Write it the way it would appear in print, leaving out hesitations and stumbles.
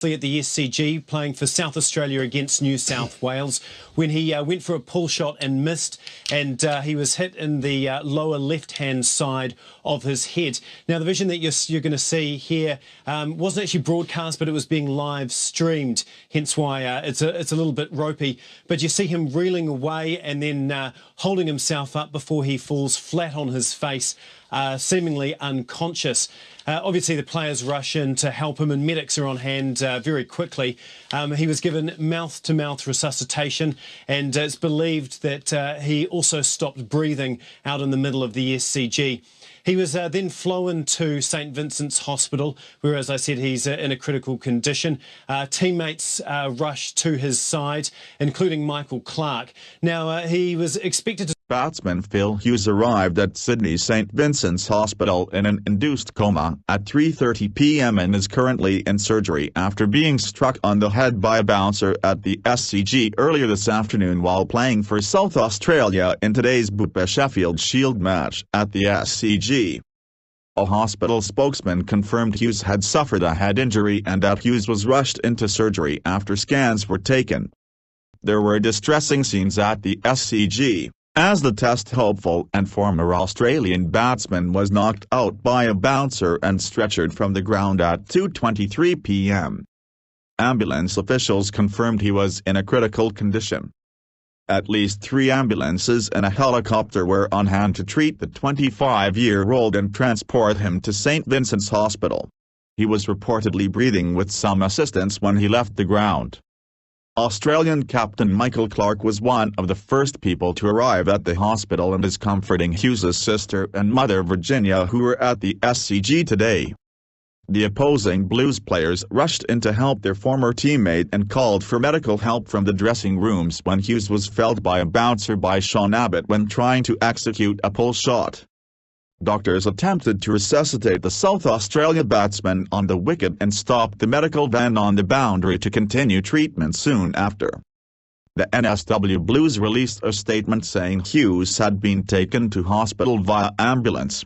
At the SCG, playing for South Australia against New South Wales, when he went for a pull shot and missed, and he was hit in the lower left-hand side of his head. Now, the vision that you're going to see here wasn't actually broadcast, but it was being live streamed, hence why it's a little bit ropey. But you see him reeling away and then holding himself up before he falls flat on his face, seemingly unconscious. Obviously, the players rush in to help him, and medics are on hand very quickly. He was given mouth-to-mouth resuscitation, and it's believed that he also stopped breathing out in the middle of the SCG. He was then flown to St Vincent's Hospital, where, as I said, he's in a critical condition. Teammates rushed to his side, including Michael Clark. Now, he was expected to... Batsman Phil Hughes arrived at Sydney's St Vincent's Hospital in an induced coma at 3:30 p.m. and is currently in surgery after being struck on the head by a bouncer at the SCG earlier this afternoon while playing for South Australia in today's Bupa Sheffield Shield match at the SCG. A hospital spokesman confirmed Hughes had suffered a head injury and that Hughes was rushed into surgery after scans were taken. There were distressing scenes at the SCG, as the test hopeful and former Australian batsman was knocked out by a bouncer and stretchered from the ground at 2:23 p.m. Ambulance officials confirmed he was in a critical condition. At least 3 ambulances and a helicopter were on hand to treat the 25-year-old and transport him to St Vincent's Hospital. He was reportedly breathing with some assistance when he left the ground. Australian captain Michael Clark was one of the first people to arrive at the hospital and is comforting Hughes' sister and mother Virginia, who were at the SCG today. The opposing Blues players rushed in to help their former teammate and called for medical help from the dressing rooms when Hughes was felled by a bouncer by Sean Abbott when trying to execute a pull shot. Doctors attempted to resuscitate the South Australia batsman on the wicket and stopped the medical van on the boundary to continue treatment soon after. The NSW Blues released a statement saying Hughes had been taken to hospital via ambulance.